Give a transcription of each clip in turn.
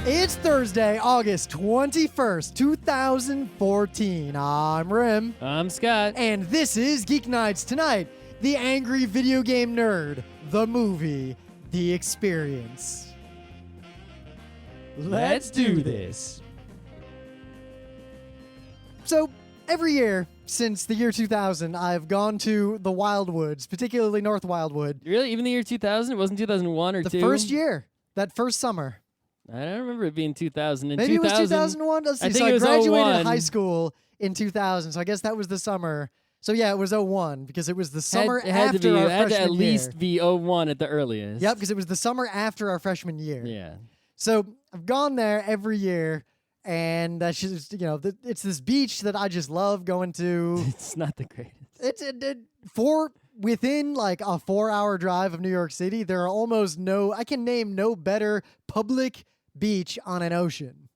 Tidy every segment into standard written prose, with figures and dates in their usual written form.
It's Thursday, August 21st, 2014. I'm Rim. I'm Scott. And this is Geeknights. Tonight, The Angry Video Game Nerd, the movie, The Experience. Let's do this. So, every year since the year 2000, I've gone to the Wildwoods, particularly North Wildwood. Really? Even the year 2000? It wasn't 2001 or 2? The first year, that first summer. I don't remember it being 2000. Maybe 2000, it was 2001. Let's see. I think So it was I graduated 01. high school in 2000. So I guess that was the summer. So yeah, it was 01 because it was the summer it had after to be, our it had freshman to at year. least be 01 at the earliest. Yep, because it was the summer after our freshman year. Yeah. So I've gone there every year, and that's just, it's this beach that I just love going to. It's not the greatest. Within like a 4-hour drive of New York City, there are I can name no better public beach on an ocean.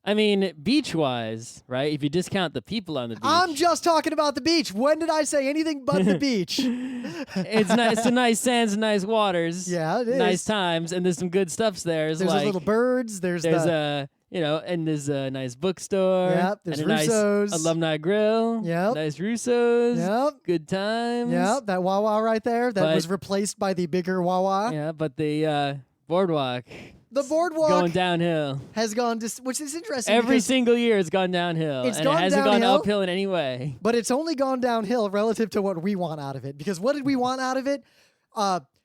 I mean, beach-wise, right? If you discount the people on the beach. I'm just talking about the beach. When did I say anything but the beach? It's nice. It's nice sands and nice waters. Yeah, it is. Nice times, and there's some good stuffs there. There's those little birds. There's a nice bookstore. Yep, there's and a Russo's. nice alumni grill. Yep. Nice Russo's. Yep. Good times. Yep, that Wawa right there that was replaced by the bigger Wawa. Yeah, but the boardwalk. The boardwalk going downhill. has gone, which is interesting. Every single year it's gone downhill. It's and gone it hasn't downhill, gone uphill in any way. But it's only gone downhill relative to what we want out of it. Because what did we want out of it?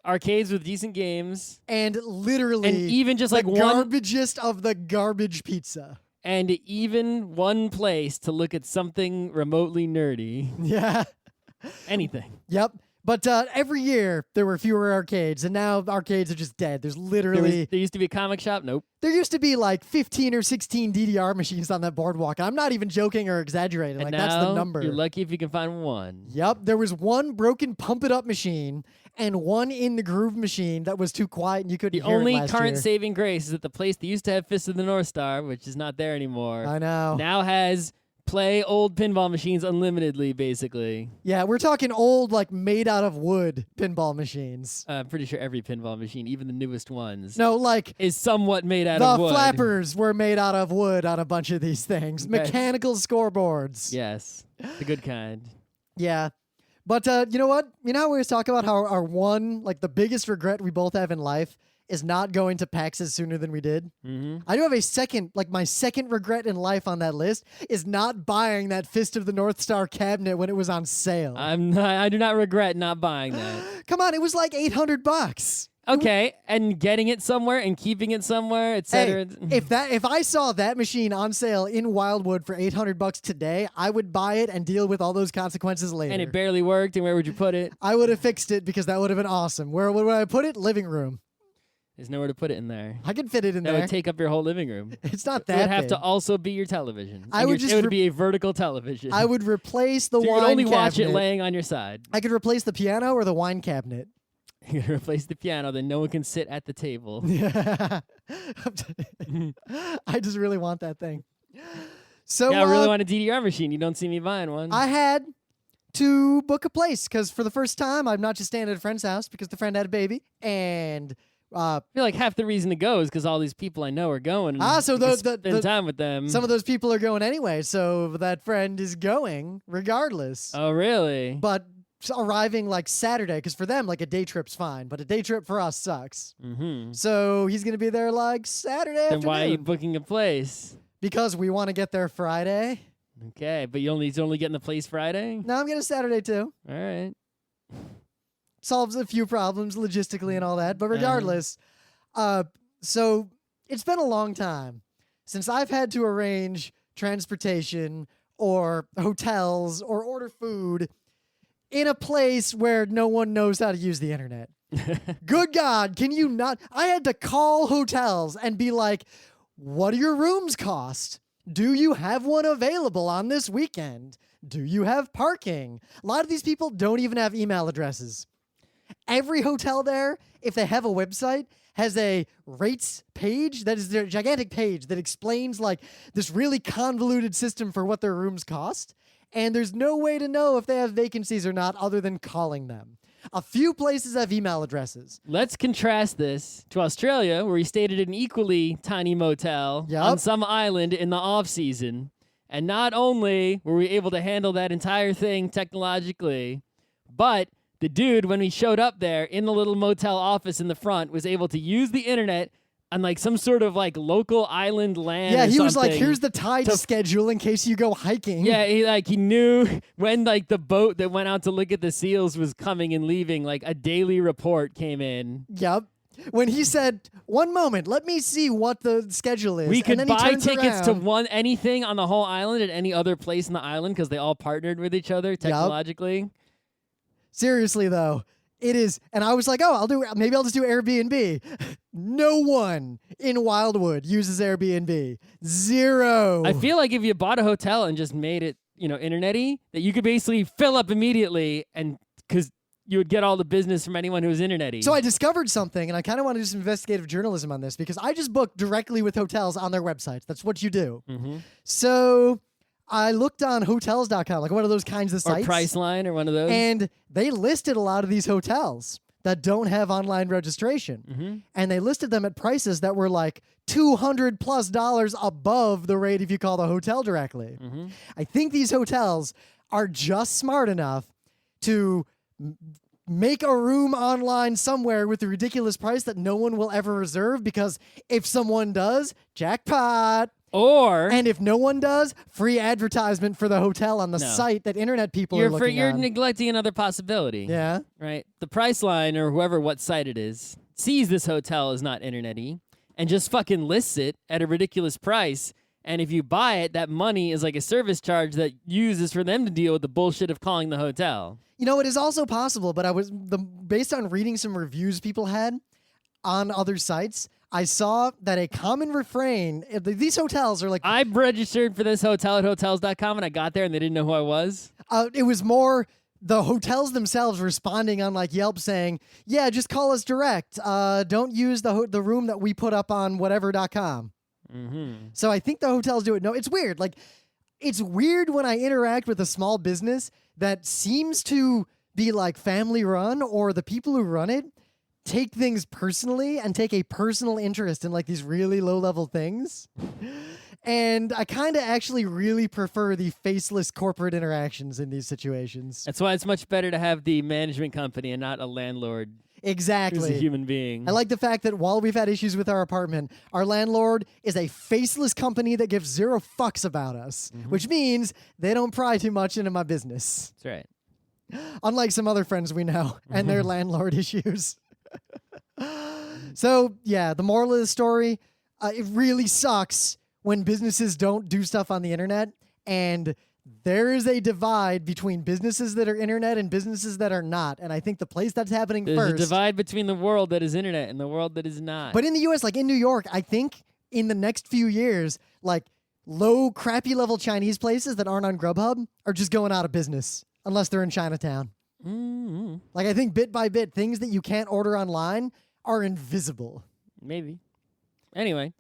Arcades with decent games. And literally And even just like garbagest of the garbage pizza. And even one place to look at something remotely nerdy. Yeah. Anything. Yep. But every year there were fewer arcades, and now arcades are just dead. There's literally... There used to be a comic shop? Nope. There used to be like 15 or 16 DDR machines on that boardwalk. I'm not even joking or exaggerating. And like, now that's the number. You're lucky if you can find one. Yep. There was one broken Pump It Up machine and one in the Groove machine that was too quiet and you couldn't The hear it only last current year. saving grace is that the place that used to have Fist of the North Star, which is not there anymore, I know. now has play old pinball machines unlimitedly, basically. Yeah, we're talking old, like, made out of wood pinball machines. I'm pretty sure every pinball machine, even the newest ones, No, like... is somewhat made out of wood. The flappers were made out of wood on a bunch of these things. Mechanical scoreboards. Yes, the good kind. Yeah. But you know what? You know how we always talk about how our one, like the biggest regret we both have in life is not going to PAXs sooner than we did? Mm-hmm. I do have a second, like my second regret in life on that list is not buying that Fist of the North Star cabinet when it was on sale. I do not regret not buying that. Come on, it was like $800. Okay, and getting it somewhere and keeping it somewhere, etc. Hey, if I saw that machine on sale in Wildwood for $800 today, I would buy it and deal with all those consequences later. And it barely worked, and where would you put it? I would have fixed it because that would have been awesome. Where would I put it? Living room. There's nowhere to put it in there. I can fit it in that there. would take up your whole living room. It's not that It would have big. to also be your television. I would it would be a vertical television. I would replace the so wine you could only cabinet. watch it laying on your side. I could replace the piano or the wine cabinet. You could replace the piano, then no one can sit at the table. I just really want that thing. So yeah, I really want a DDR machine. You don't see me buying one. I had to book a place because for the first time, I'm not just staying at a friend's house because the friend had a baby and... I feel like half the reason to go is because all these people I know are going. So spend time with them. Some of those people are going anyway, so that friend is going regardless. Oh, really? But arriving like Saturday, because for them, like a day trip's fine, but a day trip for us sucks. Mm-hmm. So he's going to be there like Saturday afternoon. Then why are you booking a place? Because we want to get there Friday. Okay, but you're only getting the place Friday? No, I'm getting Saturday too. All right. Solves a few problems logistically and all that, but regardless, so it's been a long time since I've had to arrange transportation or hotels or order food in a place where no one knows how to use the internet. Good God, can you not? I had to call hotels and be like, what do your rooms cost? Do you have one available on this weekend? Do you have parking? A lot of these people don't even have email addresses. Every hotel there, if they have a website, has a rates page that is their gigantic page that explains like this really convoluted system for what their rooms cost. And there's no way to know if they have vacancies or not other than calling them. A few places have email addresses. Let's contrast this to Australia, where he stayed at an equally tiny motel on some island in the off season. And not only were we able to handle that entire thing technologically, but the dude, when we showed up there in the little motel office in the front, was able to use the internet on like some sort of like local island land. Yeah, or he was like, something "Here's the tide schedule in case you go hiking." Yeah, he knew when like the boat that went out to look at the seals was coming and leaving. Like a daily report came in. Yep. When he said, "1 moment, let me see what the schedule is," We and could then he buy turns tickets to around. anything on the whole island at any other place in the island because they all partnered with each other technologically. Seriously though, it is, and I was like, "Oh, maybe I'll just do Airbnb." No one in Wildwood uses Airbnb. Zero. I feel like if you bought a hotel and just made it, internet-y, that you could basically fill up immediately, and because you would get all the business from anyone who was internet-y. So I discovered something, and I kind of want to do some investigative journalism on this because I just booked directly with hotels on their websites. That's what you do. Mm-hmm. So I looked on hotels.com, like one of those kinds of sites. Or Priceline or one of those. And they listed a lot of these hotels that don't have online registration. Mm-hmm. And they listed them at prices that were like $200+ above the rate if you call the hotel directly. Mm-hmm. I think these hotels are just smart enough to make a room online somewhere with a ridiculous price that no one will ever reserve, because if someone does, jackpot. And if no one does, free advertisement for the hotel on the site that internet people are looking you're on. neglecting another possibility. Yeah. Right? The Priceline or whoever, what site it is, sees this hotel is not internet-y and just fucking lists it at a ridiculous price. And if you buy it, that money is like a service charge that uses for them to deal with the bullshit of calling the hotel. It is also possible, but based on reading some reviews people had on other sites, I saw that a common refrain, these hotels are like... I registered for this hotel at hotels.com, and I got there and they didn't know who I was. It was more the hotels themselves responding on like Yelp saying, "Yeah, just call us direct. Don't use the room that we put up on whatever.com." Mm-hmm. So I think the hotels do it. No, it's weird. Like, it's weird when I interact with a small business that seems to be like family run, or the people who run it take things personally and take a personal interest in like these really low level things. And I kind of actually really prefer the faceless corporate interactions in these situations. That's why it's much better to have the management company and not a landlord. Exactly. Who's a human being. I like the fact that while we've had issues with our apartment, our landlord is a faceless company that gives zero fucks about us, which means they don't pry too much into my business. That's right. Unlike some other friends we know and their landlord issues. So, yeah, the moral of the story, it really sucks when businesses don't do stuff on the internet, and there is a divide between businesses that are internet and businesses that are not. And I think the place that's happening There's first... a divide between the world that is internet and the world that is not. But in the U.S., like in New York, I think in the next few years, like low, crappy level Chinese places that aren't on Grubhub are just going out of business unless they're in Chinatown. Mm-hmm. Like, I think bit by bit, things that you can't order online are invisible. Maybe. Anyway.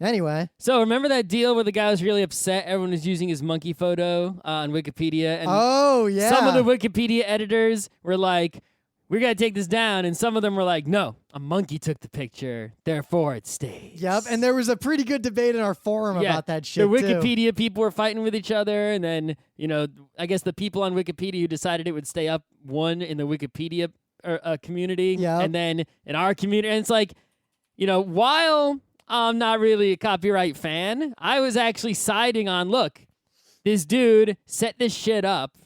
So remember that deal where the guy was really upset everyone was using his monkey photo on Wikipedia? And oh, yeah. some of the Wikipedia editors were like, we got to take this down. And some of them were like, no, a monkey took the picture, therefore it stays. Yep, and there was a pretty good debate in our forum about that shit, the Wikipedia people were fighting with each other, and then, I guess the people on Wikipedia who decided it would stay up won in the Wikipedia community, and then in our community. And it's like, while I'm not really a copyright fan, I was actually siding on, look, this dude set this shit up,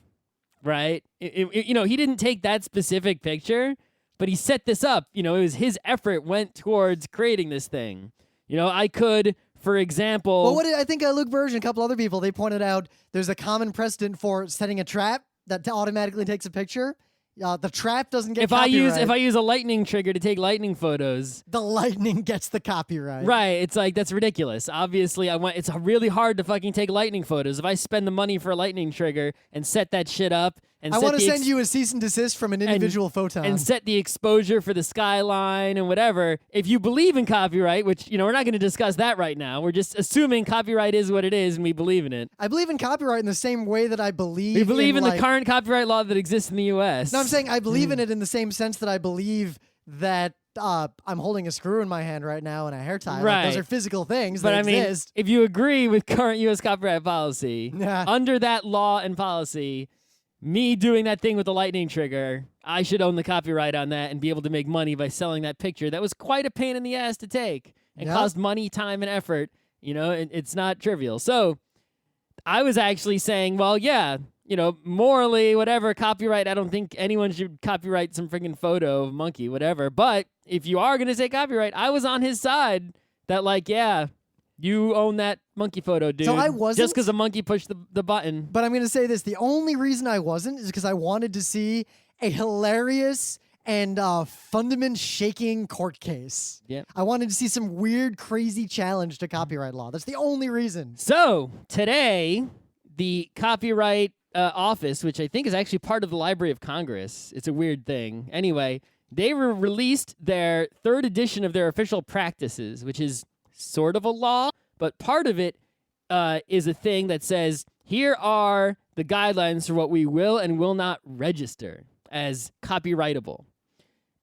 right? He didn't take that specific picture, but he set this up. It was his effort went towards creating this thing. I could, for example... Well, what did I think Luke Burge and a couple other people, they pointed out there's a common precedent for setting a trap that automatically takes a picture. The trap doesn't get copyright. If I use a lightning trigger to take lightning photos, the lightning gets the copyright. Right. It's like, that's ridiculous. Obviously, it's really hard to fucking take lightning photos. If I spend the money for a lightning trigger and set that shit up and I want to send you a cease and desist from an individual photon. And set the exposure for the skyline and whatever. If you believe in copyright, which, we're not going to discuss that right now. We're just assuming copyright is what it is and we believe in it. I believe in copyright in the same way that I believe We believe in the current copyright law that exists in the U.S. No, I'm saying I believe in it in the same sense that I believe that I'm holding a screw in my hand right now and a hair tie. Right. Like, those are physical things but that exist. If you agree with current U.S. copyright policy, under that law and policy, me doing that thing with the lightning trigger, I should own the copyright on that and be able to make money by selling that picture. That was quite a pain in the ass to take and cost money, time, and effort. It's not trivial. So I was actually saying, well, yeah, morally, whatever, copyright, I don't think anyone should copyright some freaking photo of a monkey, whatever. But if you are going to say copyright, I was on his side that, like, yeah, you own that monkey photo, dude. So I wasn't. Just because a monkey pushed the button. But I'm going to say this. The only reason I wasn't is because I wanted to see a hilarious and fundament shaking court case. Yeah. I wanted to see some weird, crazy challenge to copyright law. That's the only reason. So today, the Copyright Office, which I think is actually part of the Library of Congress, it's a weird thing. Anyway, they released their 3rd edition of their official practices, which is sort of a law, but part of it is a thing that says, here are the guidelines for what we will and will not register as copyrightable.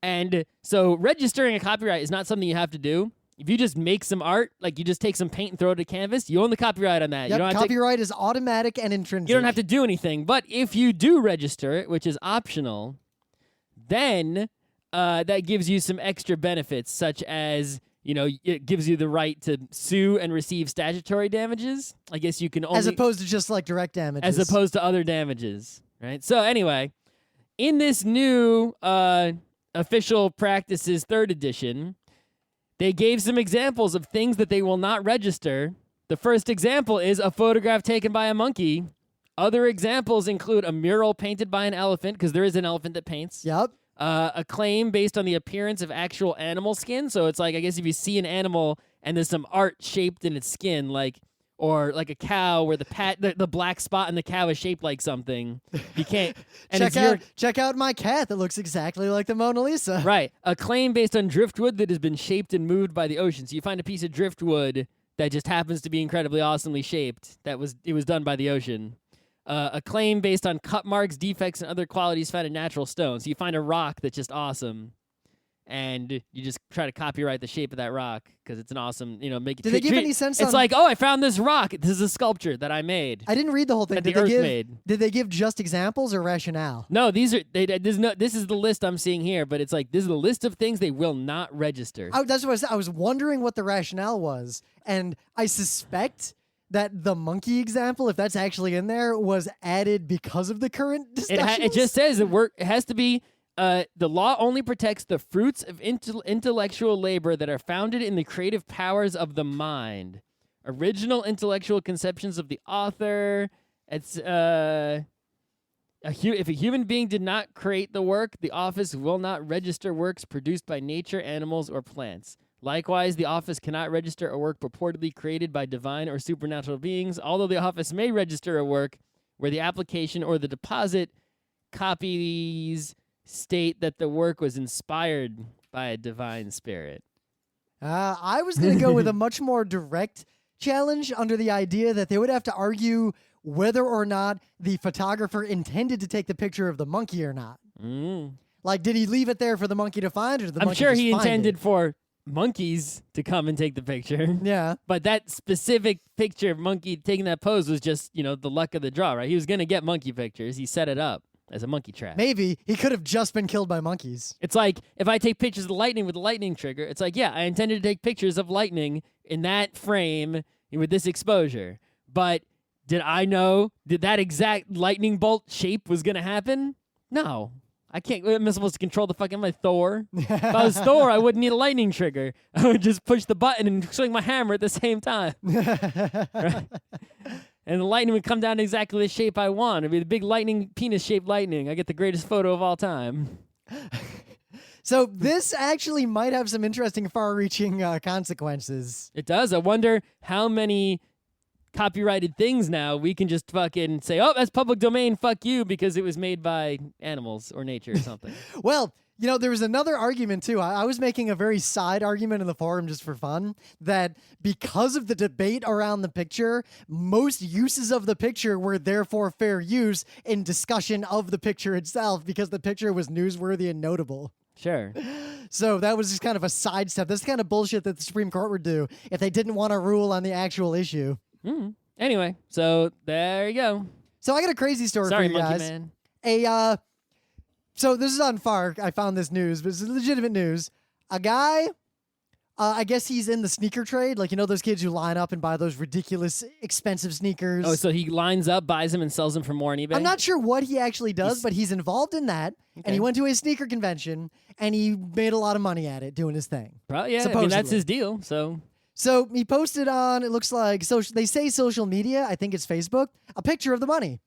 And so registering a copyright is not something you have to do. If you just make some art, like you just take some paint and throw it at canvas, you own the copyright on that. Yep, You don't have copyright is automatic and intrinsic. You don't have to do anything. But if you do register it, which is optional, then that gives you some extra benefits, such as, it gives you the right to sue and receive statutory damages. I guess you can only... As opposed to just like direct damages. As opposed to other damages, right? So anyway, in this new official practices 3rd edition, they gave some examples of things that they will not register. The first example is a photograph taken by a monkey. Other examples include a mural painted by an elephant, because there is an elephant that paints. Yep. A claim based on the appearance of actual animal skin. So it's like, I guess if you see an animal and there's some art shaped in its skin, or like a cow where the black spot in the cow is shaped like something, you can't. And check out my cat that looks exactly like the Mona Lisa. Right. A claim based on driftwood that has been shaped and moved by the ocean. So you find a piece of driftwood that just happens to be incredibly awesomely shaped. It was done by the ocean. A claim based on cut marks, defects, and other qualities found in natural stone. So you find a rock that's just awesome, and you just try to copyright the shape of that rock because it's an awesome, make it. Did they give any sense? It's like, oh, I found this rock. This is a sculpture that I made. I didn't read the whole thing. That the Earth made. Did they give just examples or rationale? No, this is the list I'm seeing here, but it's like this is the list of things they will not register. That's what I said. I was wondering what the rationale was, and I suspect that the monkey example, if that's actually in there, was added because of the current discussions. It just says it has to be. The law only protects the fruits of intellectual labor that are founded in the creative powers of the mind. Original intellectual conceptions of the author. It's if a human being did not create the work, the office will not register works produced by nature, animals, or plants. Likewise, the office cannot register a work purportedly created by divine or supernatural beings, although the office may register a work where the application or the deposit copies state that the work was inspired by a divine spirit. I was going to go with a much more direct challenge under the idea that they would have to argue whether or not the photographer intended to take the picture of the monkey or not. Like, did he leave it there for the monkey to find, or did the monkey I'm sure just he find intended it? for monkeys to come and take the picture. Yeah. But that specific picture of monkey taking that pose was just, the luck of the draw, right? He was going to get monkey pictures. He set it up as a monkey trap. Maybe. He could have just been killed by monkeys. It's like, if I take pictures of the lightning with the lightning trigger, it's like, yeah, I intended to take pictures of lightning in that frame with this exposure. But did I know that exact lightning bolt shape was going to happen? No. I can't. I'm supposed to control the fucking Thor. If I was Thor, I wouldn't need a lightning trigger. I would just push the button and swing my hammer at the same time. Right? And the lightning would come down to exactly the shape I want. It'd be the big lightning, penis-shaped lightning. I get the greatest photo of all time. So this actually might have some interesting far-reaching consequences. It does. I wonder how many copyrighted things now, we can just fucking say, oh, that's public domain, fuck you, because it was made by animals or nature or something. Well, there was another argument, too. I was making a very side argument in the forum just for fun, that because of the debate around the picture, most uses of the picture were therefore fair use in discussion of the picture itself because the picture was newsworthy and notable. Sure. So that was just kind of a sidestep. That's the kind of bullshit that the Supreme Court would do if they didn't want to rule on the actual issue. Anyway, so there you go. So I got a crazy story for you guys. Monkey Man. So this is on Fark. I found this news, but it's legitimate news. A guy, I guess he's in the sneaker trade. Like, those kids who line up and buy those ridiculous expensive sneakers. Oh, so he lines up, buys them, and sells them for more on eBay? I'm not sure what he actually does, but he's involved in that. Okay. And he went to a sneaker convention, and he made a lot of money at it doing his thing. Yeah, supposedly. That's his deal, So he posted on, it looks like, they say social media, I think it's Facebook, a picture of the money.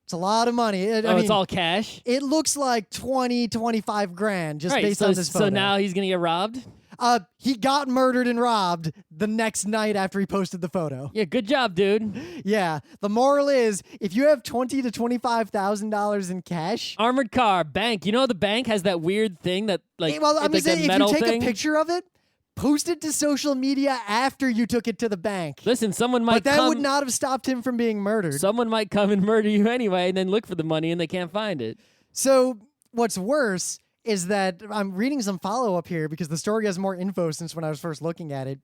It's a lot of money. I mean, it's all cash? It looks like 20, 25 grand just based on this photo. So now he's going to get robbed? He got murdered and robbed the next night after he posted the photo. Yeah, good job, dude. Yeah. The moral is, if you have $20,000 to $25,000 in cash, armored car, bank. The bank has that weird thing that I'm saying, if you take a picture of it, post it to social media after you took it to the bank. Listen, someone might But that would not have stopped him from being murdered. Someone might come and murder you anyway and then look for the money and they can't find it. So what's worse is that I'm reading some follow-up here because the story has more info since when I was first looking at it.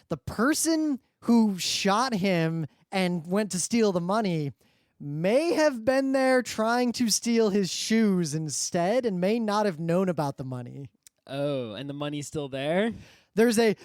The person who shot him and went to steal the money may have been there trying to steal his shoes instead and may not have known about the money. Oh, and the money's still there?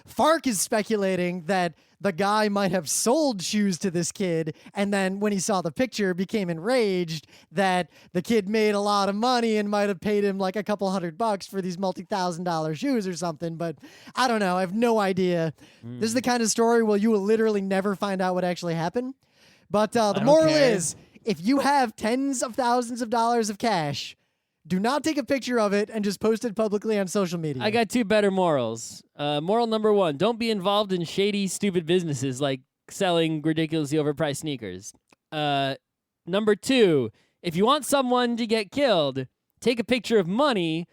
Fark is speculating that the guy might have sold shoes to this kid, and then when he saw the picture, became enraged that the kid made a lot of money and might have paid him like a couple $100 for these multi-$1,000 shoes or something. But I don't know. I have no idea. This is the kind of story where you will literally never find out what actually happened. But the moral is, if you have tens of thousands of dollars of cash, do not take a picture of it and just post it publicly on social media. I got two better morals. Moral number one, don't be involved in shady, stupid businesses like selling ridiculously overpriced sneakers. Number two, if you want someone to get killed, take a picture of money,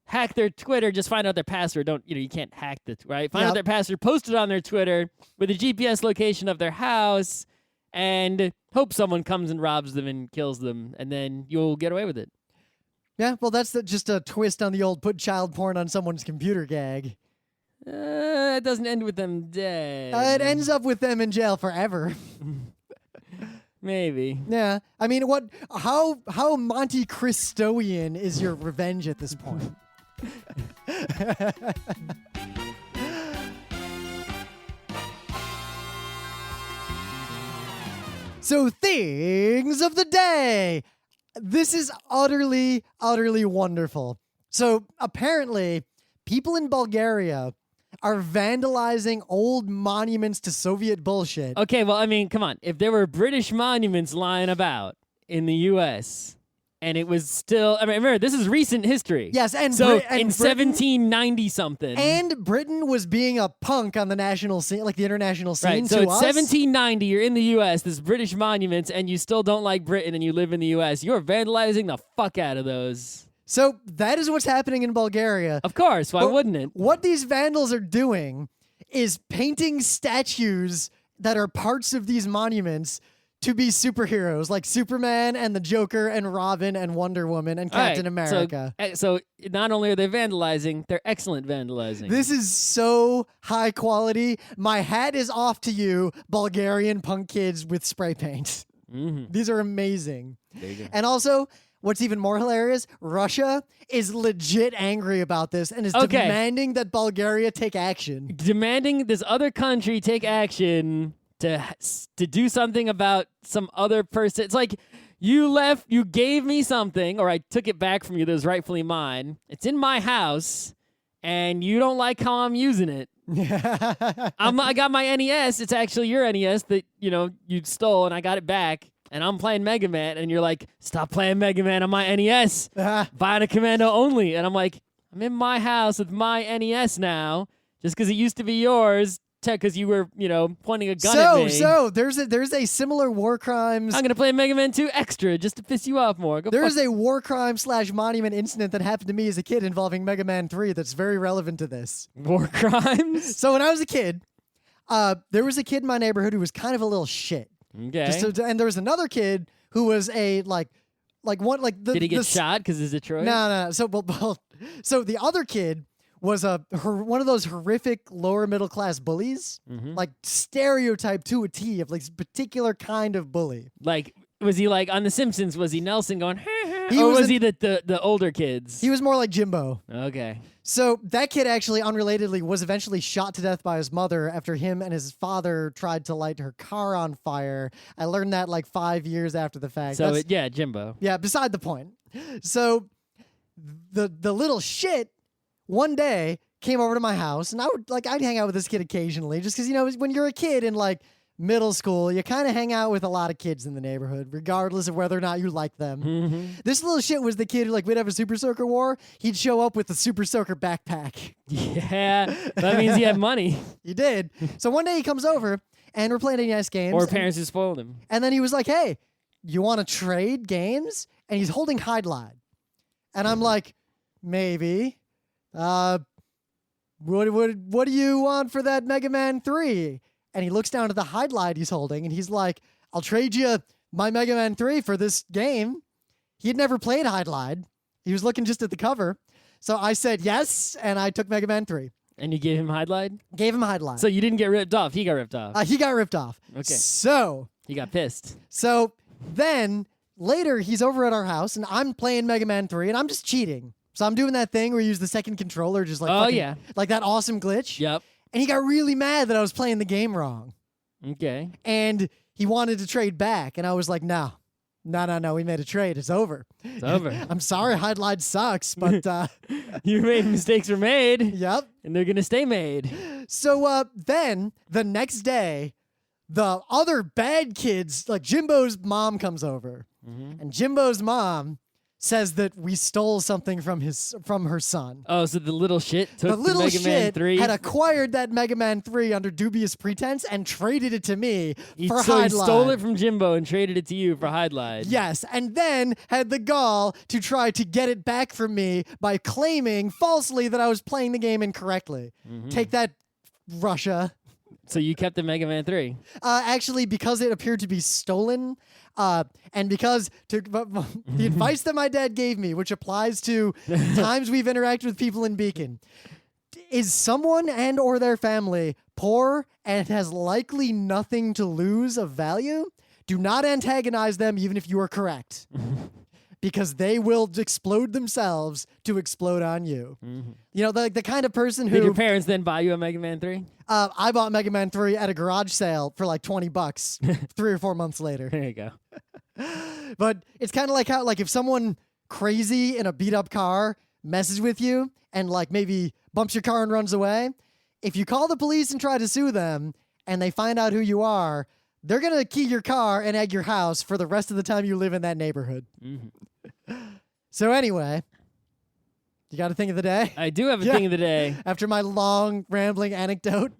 hack their Twitter, just find out their password. You can't hack right? Find out their password, post it on their Twitter with a GPS location of their house, and hope someone comes and robs them and kills them, and then you'll get away with it. Yeah, well, that's just a twist on the old put child porn on someone's computer gag. It doesn't end with them dead. It ends up with them in jail forever. Maybe. Yeah. I mean, how Monte Cristoian is your revenge at this point? So, things of the day. This is utterly, utterly wonderful. So apparently, people in Bulgaria are vandalizing old monuments to Soviet bullshit. Okay, well, I mean, come on. If there were British monuments lying about in the U.S., and it was still, I mean, remember, this is recent history. Yes, and so in 1790-something. And Britain was being a punk on the national scene, like the international scene. Right, so it's 1790, you're in the U.S., there's British monuments, and you still don't like Britain and you live in the U.S. You're vandalizing the fuck out of those. So that is what's happening in Bulgaria. Of course, why wouldn't it? What these vandals are doing is painting statues that are parts of these monuments to be superheroes, like Superman and the Joker and Robin and Wonder Woman and Captain America. So not only are they vandalizing, they're excellent vandalizing. This is so high quality. My hat is off to you, Bulgarian punk kids with spray paint. Mm-hmm. These are amazing. There you go. And also, what's even more hilarious, Russia is legit angry about this and is demanding that Bulgaria take action. Demanding this other country take action to do something about some other person. It's like you gave me something, or I took it back from you that was rightfully mine. It's in my house, and you don't like how I'm using it. I got my NES. It's actually your NES that you stole, and I got it back. And I'm playing Mega Man, and you're like, stop playing Mega Man on my NES. Buying a Commando only. And I'm like, I'm in my house with my NES now. Just because it used to be yours, protect because you were, pointing a gun at me. So there's a similar war crimes. I'm gonna play Mega Man 2 Extra just to piss you off more. There is a war crime / monument incident that happened to me as a kid involving Mega Man 3 that's very relevant to this. War crimes? So when I was a kid, there was a kid in my neighborhood who was kind of a little shit. Okay. And there was another kid who was a Did he get shot because he's Detroit? No. So the other kid was one of those horrific lower middle class bullies, like stereotype to a T of like particular kind of bully. Like, was he like on The Simpsons? Was he Nelson going? Or was he the older kids? He was more like Jimbo. Okay. So that kid actually, unrelatedly, was eventually shot to death by his mother after him and his father tried to light her car on fire. I learned that like 5 years after the fact. So Jimbo. Yeah, beside the point. So the little shit one day came over to my house, and I'd hang out with this kid occasionally, just because when you're a kid in like middle school, you kind of hang out with a lot of kids in the neighborhood, regardless of whether or not you like them. This little shit was the kid who we'd have a Super Soaker war. He'd show up with a Super Soaker backpack. Yeah, that means he had money. He did. So one day he comes over, and we're playing NES games. Or parents who spoiled him. And then he was like, "Hey, you want to trade games?" And he's holding Hide Glide. And I'm like, "Maybe. What do you want for that Mega Man 3? And he looks down at the Hide Glide he's holding, and he's like, "I'll trade you my Mega Man 3 for this game." He had never played Hide Glide. He was looking just at the cover. So I said yes, and I took Mega Man 3. And you gave him Hide Glide? Gave him Hide Glide. So you didn't get ripped off. He got ripped off. He got ripped off. Okay. So he got pissed. So then later he's over at our house, and I'm playing Mega Man 3, and I'm just cheating. So I'm doing that thing where you use the second controller, just like like that awesome glitch. Yep. And he got really mad that I was playing the game wrong. Okay. And he wanted to trade back, and I was like, no, we made a trade. It's over. It's over. I'm sorry, Hide Glide sucks, but you made mistakes were made. Yep. And they're gonna stay made. So then the next day, the other bad kids, like Jimbo's mom comes over, and Jimbo's mom says that we stole something from her son. Oh, so the little shit took the Mega Man 3? Had acquired that Mega Man 3 under dubious pretense and traded it to me for Hide Glide. So he stole it from Jimbo and traded it to you for Hide Glide. Yes, and then had the gall to try to get it back from me by claiming falsely that I was playing the game incorrectly. Take that, Russia. So you kept the Mega Man 3? Actually, because it appeared to be stolen, and because the advice that my dad gave me, which applies to times we've interacted with people in Beacon, is someone and or their family poor and has likely nothing to lose of value, do not antagonize them even if you are correct. Because they will explode themselves to explode on you. The kind of person who... Did your parents then buy you a Mega Man 3? I bought Mega Man 3 at a garage sale for like $20 3 or 4 months later. There you go. But it's kind of like how, if someone crazy in a beat-up car messes with you and maybe bumps your car and runs away, if you call the police and try to sue them and they find out who you are, they're going to key your car and egg your house for the rest of the time you live in that neighborhood. So anyway, you got a thing of the day? I do have a thing of the day. After my long, rambling anecdote.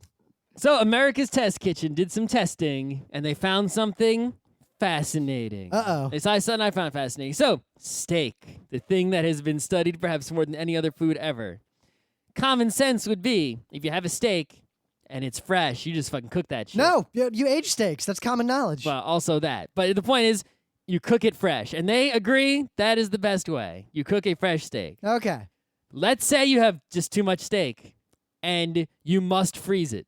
So America's Test Kitchen did some testing, and they found something fascinating. Uh-oh. It's something I found fascinating. So, steak, the thing that has been studied perhaps more than any other food ever. Common sense would be, if you have a steak and it's fresh, you just fucking cook that shit. No, you age steaks. That's common knowledge. Well, also that. But the point is, you cook it fresh. And they agree that is the best way. You cook a fresh steak. Okay. Let's say you have just too much steak and you must freeze it.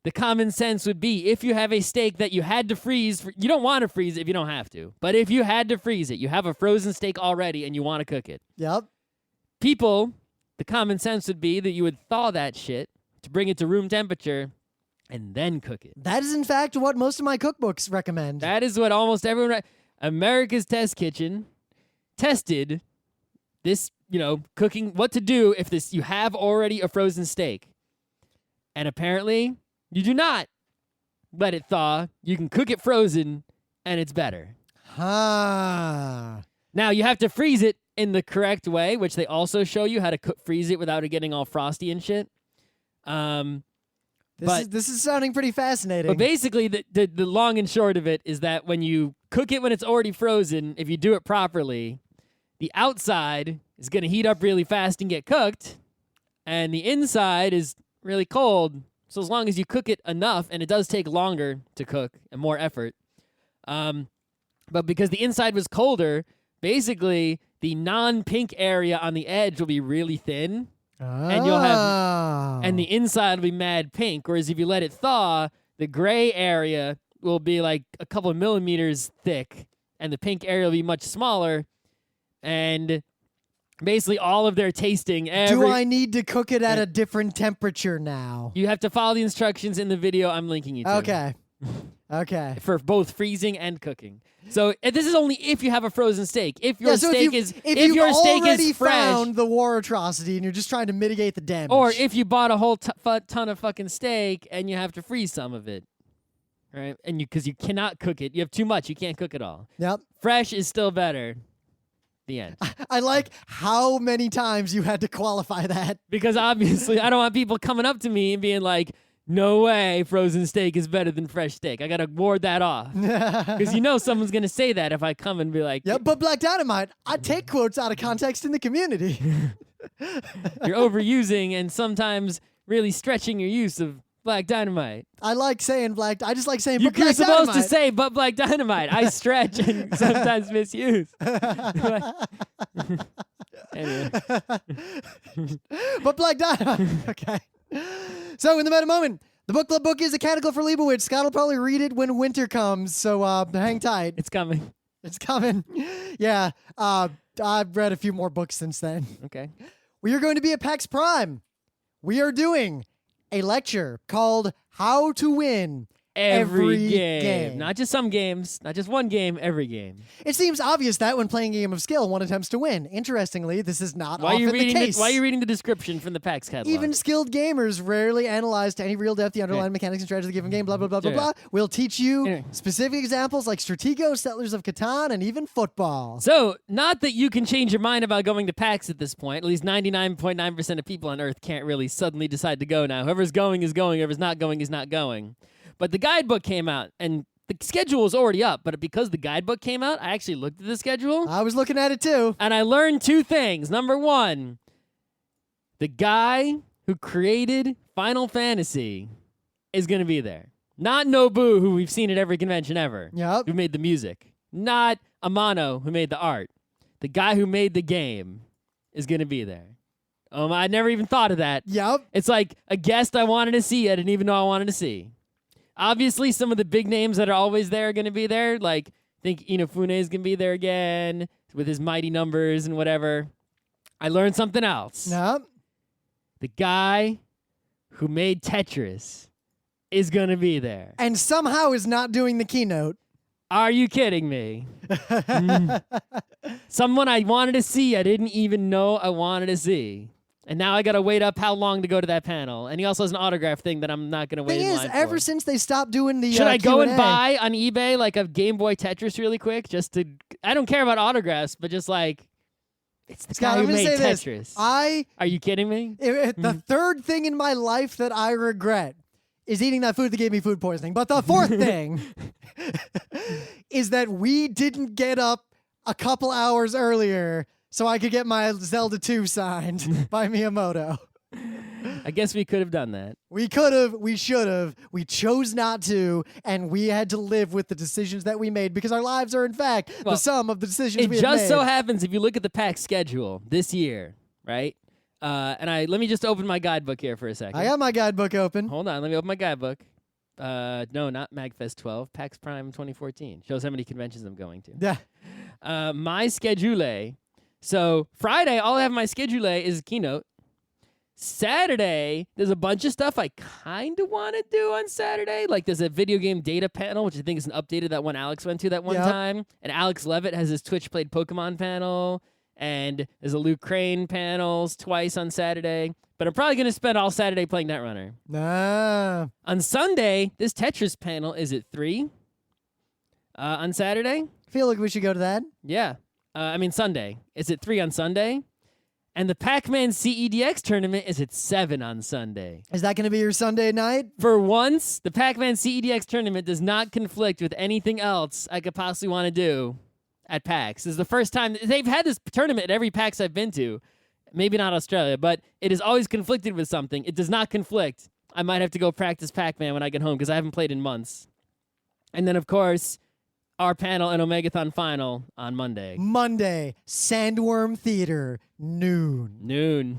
The common sense would be, if you have a steak that you had to freeze, you don't want to freeze it if you don't have to. But if you had to freeze it, you have a frozen steak already and you want to cook it. Yep. People, the common sense would be that you would thaw that shit to bring it to room temperature and then cook it. That is, in fact, what most of my cookbooks recommend. That is what almost everyone... America's Test Kitchen tested this, cooking, what to do if you have already a frozen steak. And apparently, you do not let it thaw. You can cook it frozen, and it's better. Now, you have to freeze it in the correct way, which they also show you how to freeze it without it getting all frosty and shit. This is sounding pretty fascinating. But basically, the long and short of it is that when you cook it when it's already frozen, if you do it properly, the outside is going to heat up really fast and get cooked, and the inside is really cold. So as long as you cook it enough, and it does take longer to cook and more effort, but because the inside was colder, basically the non-pink area on the edge will be really thin. And you'll have, and the inside will be mad pink. Whereas if you let it thaw, the gray area will be like a couple of millimeters thick, and the pink area will be much smaller. And basically, all of their tasting. Do I need to cook it at a different temperature now? You have to follow the instructions in the video I'm linking you to. Okay. Okay. For both freezing and cooking. So this is only if you have a frozen steak. If your steak is if your steak is fresh, found the war atrocity and you're just trying to mitigate the damage, or if you bought a whole ton of fucking steak and you have to freeze some of it, right? And because you cannot cook it, you have too much, you can't cook it all. Yep. Fresh is still better. The end. I like how many times you had to qualify that. Because obviously, I don't want people coming up to me and being like, no way frozen steak is better than fresh steak. I got to ward that off. Because you know someone's going to say that if I come and be like... Yeah, but Black Dynamite, I take quotes out of context in the community. You're overusing and sometimes really stretching your use of Black Dynamite. I like saying I just like saying, You're but Black supposed Dynamite. to say, but Black Dynamite. I stretch and sometimes misuse. Anyway. But Black Dynamite. Okay. So in the meta moment, the book club book is A Canticle for Leibowitz. Scott will probably read it when winter comes, so hang tight. It's coming. It's coming. Yeah. I've read a few more books since then. Okay. We are going to be at PAX Prime. We are doing a lecture called How to Win Every Game. Not just some games, not just one game, every game. It seems obvious that when playing a game of skill, one attempts to win. Interestingly, this is not often the case. Why are you reading the description from the PAX catalog? Even skilled gamers rarely analyze to any real depth the underlying mechanics and strategies of the given game, blah, blah, blah, blah, blah. We'll teach you specific examples like Stratego, Settlers of Catan, and even football. So, not that you can change your mind about going to PAX at this point. At least 99.9% of people on Earth can't really suddenly decide to go now. Whoever's going is going, whoever's not going is not going. But the guidebook came out, and the schedule was already up, but because the guidebook came out, I actually looked at the schedule. I was looking at it too. And I learned two things. Number one, the guy who created Final Fantasy is going to be there. Not Nobu, who we've seen at every convention ever, who made the music. Not Amano, who made the art. The guy who made the game is going to be there. I never even thought of that. Yep. It's like a guest I wanted to see I didn't even know I wanted to see. Obviously, some of the big names that are always there are going to be there. Like, I think Inafune is going to be there again with his mighty numbers and whatever. I learned something else. Yep. The guy who made Tetris is going to be there. And somehow is not doing the keynote. Are you kidding me? Someone I wanted to see I didn't even know I wanted to see. And now I got to wait up how long to go to that panel. And he also has an autograph thing that I'm not going to wait in line for. Ever since they stopped doing the Should I go Q&A, and buy on eBay like a Game Boy Tetris really quick? Just to, I don't care about autographs, but just like, it's the guy who made Tetris. Are you kidding me? The third thing in my life that I regret is eating that food that gave me food poisoning. But the fourth thing is that we didn't get up a couple hours earlier so I could get my Zelda 2 signed by Miyamoto. I guess we could have done that. We could have, we should have, we chose not to, and we had to live with the decisions that we made because our lives are, in fact, the sum of the decisions we have made. It just so happens, if you look at the PAX schedule this year, right? Let me just open my guidebook here for a second. I got my guidebook open. Hold on, let me open my guidebook. No, not MagFest 12, PAX Prime 2014. Shows how many conventions I'm going to. Yeah. My schedule. So Friday, all I have in my schedule is a keynote. Saturday, there's a bunch of stuff I kind of want to do on Saturday. Like there's a video game data panel, which I think is an update of that one Alex went to that one time. And Alex Levitt has his Twitch Played Pokemon panel. And there's a Luke Crane panels twice on Saturday. But I'm probably going to spend all Saturday playing Netrunner. Nah. On Sunday, this Tetris panel is at 3. On Saturday. I feel like we should go to that. Yeah. Sunday. It's at 3 on Sunday. And the Pac-Man CEDX tournament is at 7 on Sunday. Is that going to be your Sunday night? For once, the Pac-Man CEDX tournament does not conflict with anything else I could possibly want to do at PAX. This is the first time. They've had this tournament at every PAX I've been to. Maybe not Australia, but it has always conflicted with something. It does not conflict. I might have to go practice Pac-Man when I get home because I haven't played in months. And then, of course, our panel and Omegathon final on Monday. Monday, Sandworm Theater, noon.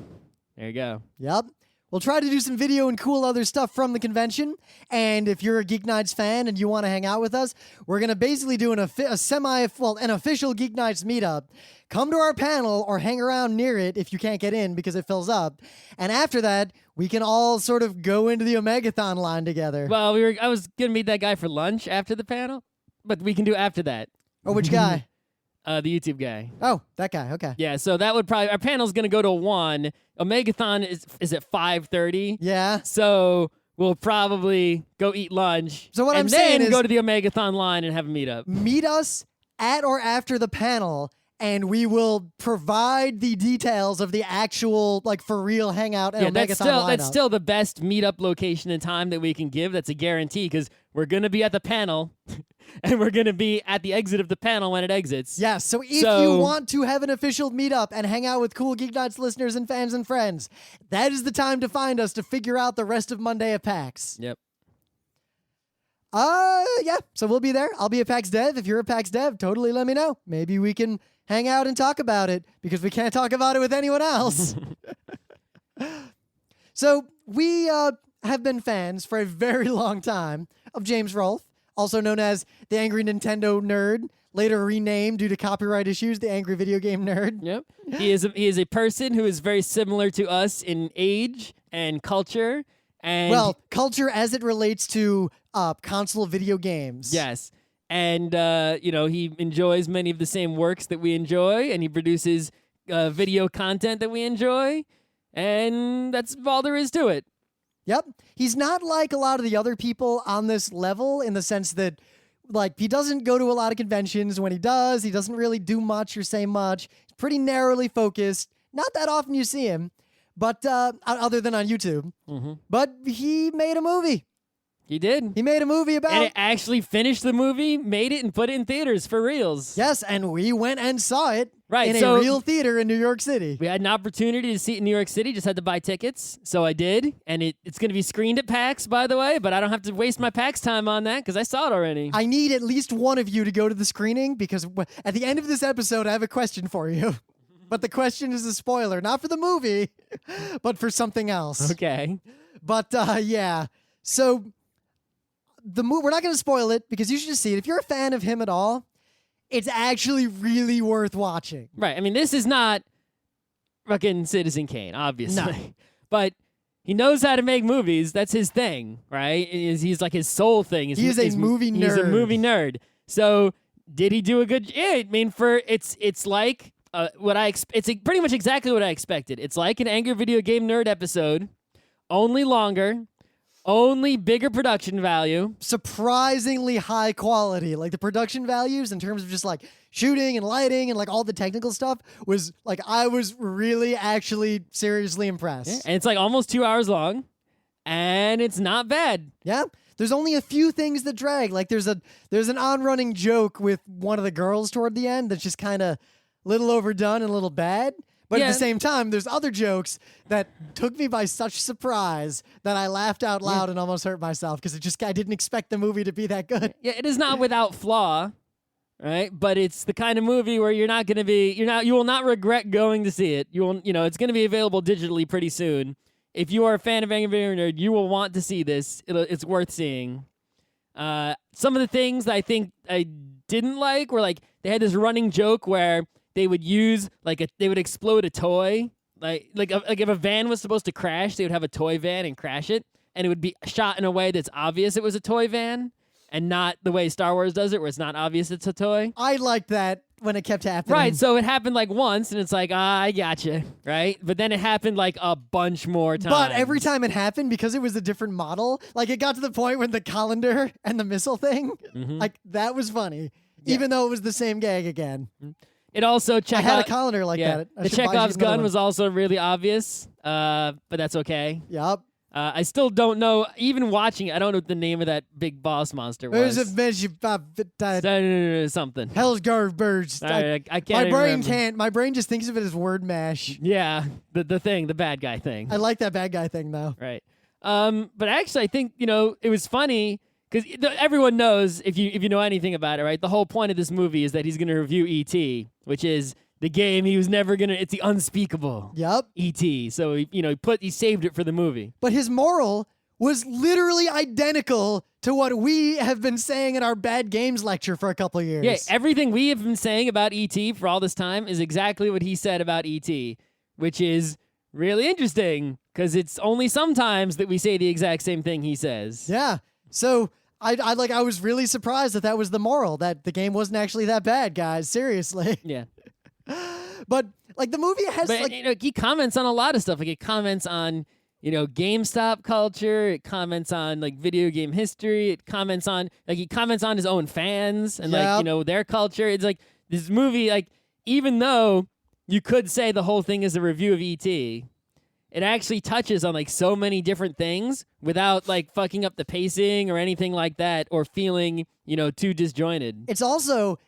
There you go. Yep. We'll try to do some video and cool other stuff from the convention. And if you're a Geeknights fan and you want to hang out with us, we're going to basically do an official Geeknights meetup. Come to our panel or hang around near it if you can't get in because it fills up. And after that, we can all sort of go into the Omegathon line together. Well, I was going to meet that guy for lunch after the panel, but we can do after that. Oh, which guy? The YouTube guy. Oh, that guy. Okay. Yeah, so that would probably... Our panel's going to go to 1. Omegathon is at 5:30. Yeah. So we'll probably go eat lunch. So what I'm saying is... And then go to the Omegathon line and have a meetup. Meet us at or after the panel, and we will provide the details of the actual, like, for real hangout and Omegathon lineup. That's still the best meetup location and time that we can give. That's a guarantee, because we're going to be at the panel, and we're going to be at the exit of the panel when it exits. Yes, so if you want to have an official meetup and hang out with cool Geeknights listeners and fans and friends, that is the time to find us to figure out the rest of Monday at PAX. Yep. Yeah, so we'll be there. I'll be a PAX dev. If you're a PAX dev, totally let me know. Maybe we can hang out and talk about it, because we can't talk about it with anyone else. So we have been fans for a very long time of James Rolfe, also known as the Angry Nintendo Nerd, later renamed due to copyright issues, the Angry Video Game Nerd. Yep. He is a person who is very similar to us in age and culture. And well, culture as it relates to console video games. Yes. And, he enjoys many of the same works that we enjoy, and he produces video content that we enjoy, and that's all there is to it. Yep. He's not like a lot of the other people on this level in the sense that, like, he doesn't go to a lot of conventions. When he does, he doesn't really do much or say much. He's pretty narrowly focused. Not that often you see him, but other than on YouTube. Mm-hmm. But he made a movie. He did. He made a movie about... And it actually finished the movie, made it, and put it in theaters for reals. Yes, and we went and saw it in a real theater in New York City. We had an opportunity to see it in New York City, just had to buy tickets, so I did. And it's going to be screened at PAX, by the way, but I don't have to waste my PAX time on that because I saw it already. I need at least one of you to go to the screening because at the end of this episode, I have a question for you. But the question is a spoiler, not for the movie, but for something else. Okay. But, yeah. So... we're not going to spoil it because you should just see it. If you're a fan of him at all, it's actually really worth watching. Right. I mean, this is not fucking Citizen Kane, obviously. No. But he knows how to make movies. That's his thing, right? He's like his soul thing. He's a movie nerd. He's a movie nerd. So did he do a good... Yeah, I mean, it's like it's pretty much exactly what I expected. It's like an Angry Video Game Nerd episode, only longer, only bigger production value. Surprisingly high quality. Like the production values in terms of just like shooting and lighting and like all the technical stuff was like, I was really actually seriously impressed. Yeah. And it's like almost 2 hours long and it's not bad. Yeah. There's only a few things that drag. Like there's an on-running joke with one of the girls toward the end that's just kind of a little overdone and a little bad. But at the same time, there's other jokes that took me by such surprise that I laughed out loud and almost hurt myself because I didn't expect the movie to be that good. Yeah, it is not without flaw, right? But it's the kind of movie where you will not regret going to see it. It's going to be available digitally pretty soon. If you are a fan of Angry Video Nerd, you will want to see this. It's worth seeing. Some of the things that I think I didn't like were like they had this running joke where they would use they would explode a toy, like if a van was supposed to crash, they would have a toy van and crash it, and it would be shot in a way that's obvious it was a toy van, and not the way Star Wars does it, where it's not obvious it's a toy. I liked that when it kept happening. Right, so it happened like once, and it's like, I gotcha, right? But then it happened like a bunch more times. But every time it happened, because it was a different model, like it got to the point when the colander and the missile thing, like that was funny, even though it was the same gag again. It also I had a calendar like that. The Chekhov's gun was also really obvious, but that's okay. Yep. I still don't know. Even watching it, I don't know what the name of that big boss monster was. Something. Hell's garbage. I can't. My brain remember. can't. My brain just thinks of it as word mash. Yeah, the thing, the bad guy thing. I like that bad guy thing though. Right. But actually, I think it was funny because everyone knows if you know anything about it, right? The whole point of this movie is that he's going to review E.T., which is the game he was never gonna. It's the unspeakable. Yep. E.T. So he saved it for the movie. But his moral was literally identical to what we have been saying in our bad games lecture for a couple of years. Yeah, everything we have been saying about E.T. for all this time is exactly what he said about E.T., which is really interesting because it's only sometimes that we say the exact same thing he says. Yeah. So I was really surprised that was the moral, that the game wasn't actually that bad, guys. Seriously. Yeah. But like the movie has, he comments on a lot of stuff. Like it comments on GameStop culture. It comments on like video game history. It comments on he comments on his own fans and their culture. It's like this movie. Like even though you could say the whole thing is a review of E.T., it actually touches on like so many different things without like fucking up the pacing or anything like that or feeling too disjointed. I don't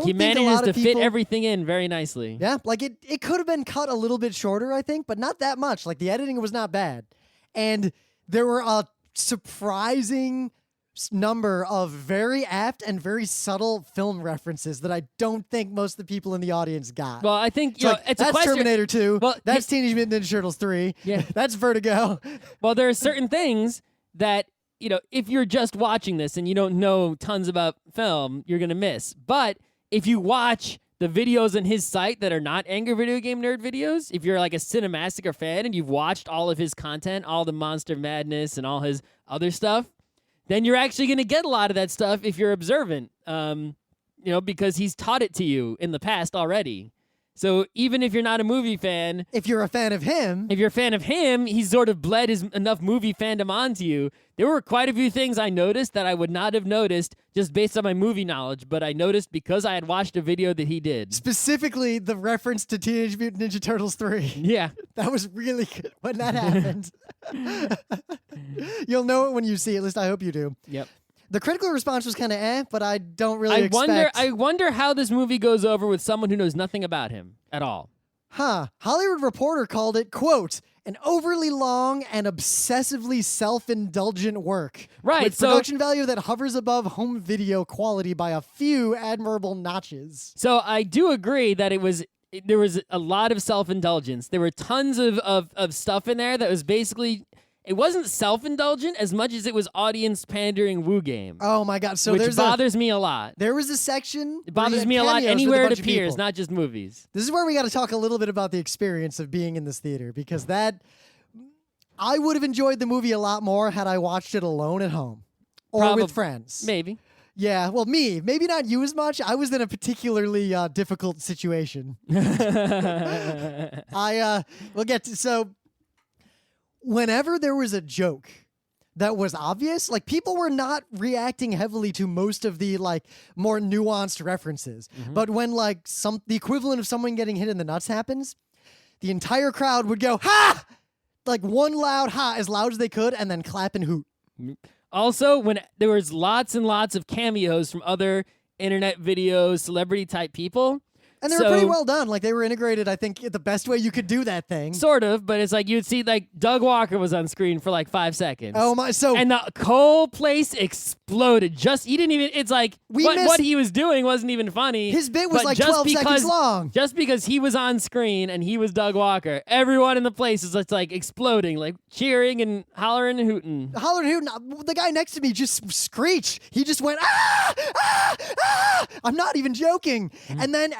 he think manages a lot of to fit everything in very nicely. Yeah, like it could have been cut a little bit shorter, I think, but not that much. Like the editing was not bad, and there were a surprising number of very apt and very subtle film references that I don't think most of the people in the audience got. Well, I think it's a question. Terminator 2. Well, that's Teenage Mutant Ninja Turtles 3. Yeah, that's Vertigo. Well, there are certain things that if you're just watching this and you don't know tons about film, you're gonna miss. But if you watch the videos on his site that are not Angry Video Game Nerd videos, if you're like a Cinemassacre fan and you've watched all of his content, all the Monster Madness and all his other stuff, then you're actually going to get a lot of that stuff if you're observant, because he's taught it to you in the past already. So even if you're not a movie fan... If you're a fan of him... If you're a fan of him, he's sort of bled enough movie fandom onto you. There were quite a few things I noticed that I would not have noticed just based on my movie knowledge, but I noticed because I had watched a video that he did. Specifically, the reference to Teenage Mutant Ninja Turtles 3. Yeah. That was really good when that happened. You'll know it when you see it. At least I hope you do. Yep. The critical response was kind of but I don't really expect... I wonder how this movie goes over with someone who knows nothing about him at all. Hollywood Reporter called it, quote, an overly long and obsessively self-indulgent work. Right. With production value that hovers above home video quality by a few admirable notches. So I do agree that there was a lot of self-indulgence. There were tons of stuff in there that was basically... It wasn't self-indulgent as much as it was audience-pandering woo game. Oh, my God. So which bothers me a lot. There was a section... It bothers me a lot anywhere it appears, not just movies. This is where we got to talk a little bit about the experience of being in this theater, because I would have enjoyed the movie a lot more had I watched it alone at home. Or with friends. Maybe. Yeah, well, me. Maybe not you as much. I was in a particularly difficult situation. We'll get to... So... Whenever there was a joke that was obvious, like people were not reacting heavily to most of the like more nuanced references. Mm-hmm. But when like the equivalent of someone getting hit in the nuts happens, the entire crowd would go, ha! Like one loud ha as loud as they could and then clap and hoot. Also, when there was lots and lots of cameos from other internet videos, celebrity type people. And they were pretty well done. Like, they were integrated, I think, the best way you could do that thing. Sort of, but it's like you'd see, like, Doug Walker was on screen for, like, 5 seconds. Oh, my, and the whole place exploded. He didn't even, it's like, what he was doing wasn't even funny. His bit was, like, 12 seconds long. Just because he was on screen and he was Doug Walker, everyone in the place is just, like, exploding, like, cheering and hollering and hooting. Hollering and hooting. The guy next to me just screeched. He just went, ah, ah, ah. I'm not even joking. Mm-hmm. And then,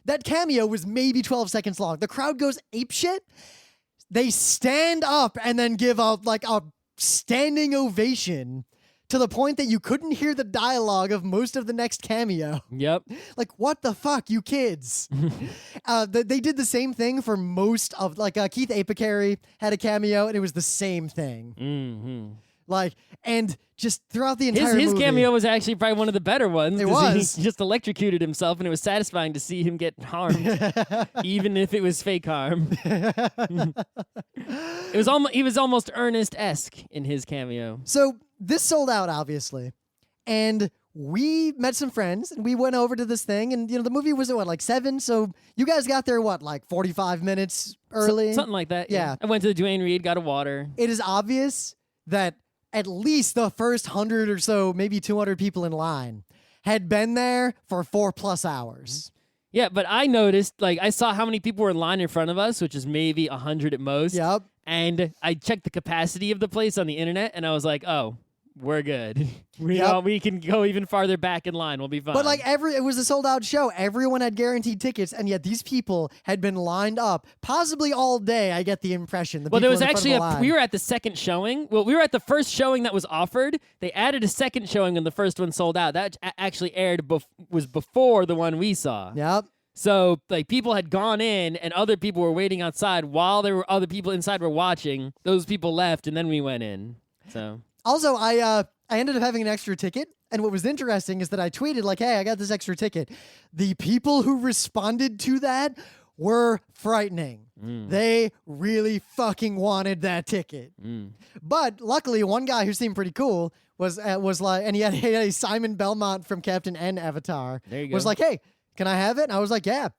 that cameo was maybe 12 seconds long. The crowd goes apeshit. They stand up and then give a standing ovation to the point that you couldn't hear the dialogue of most of the next cameo. Yep. Like, what the fuck, you kids? They did the same thing for most of, Keith Apicary had a cameo, and it was the same thing. Mm-hmm. And just throughout the entire his movie. cameo was actually probably one of the better ones. It was. He just electrocuted himself, and it was satisfying to see him get harmed, even if it was fake harm. He was almost Ernest-esque in his cameo. So this sold out, obviously, and we met some friends, and we went over to this thing, and the movie was at like 7, so you guys got there like 45 minutes early, Something like that. Yeah. I went to the Duane Reade, got a water. It is obvious that at least the first 100 or so, maybe 200 people in line had been there for 4+ hours. Yeah, but I noticed, I saw how many people were in line in front of us, which is maybe 100 at most. Yep. And I checked the capacity of the place on the internet, and I was like, oh, we're good. We can go even farther back in line. We'll be fine. But it was a sold out show. Everyone had guaranteed tickets, and yet these people had been lined up possibly all day. I get the impression. There was actually we were at the second showing. Well, we were at the first showing that was offered. They added a second showing, and the first one sold out. That actually aired was before the one we saw. Yep. So people had gone in, and other people were waiting outside while there were other people inside were watching. Those people left, and then we went in. So. Also, I ended up having an extra ticket, and what was interesting is that I tweeted hey, I got this extra ticket. The people who responded to that were frightening. They really fucking wanted that ticket. But luckily, one guy who seemed pretty cool was like, and he had a Simon Belmont from Captain N avatar. There you go. Was like, hey, can I have it? And I was like, yeah.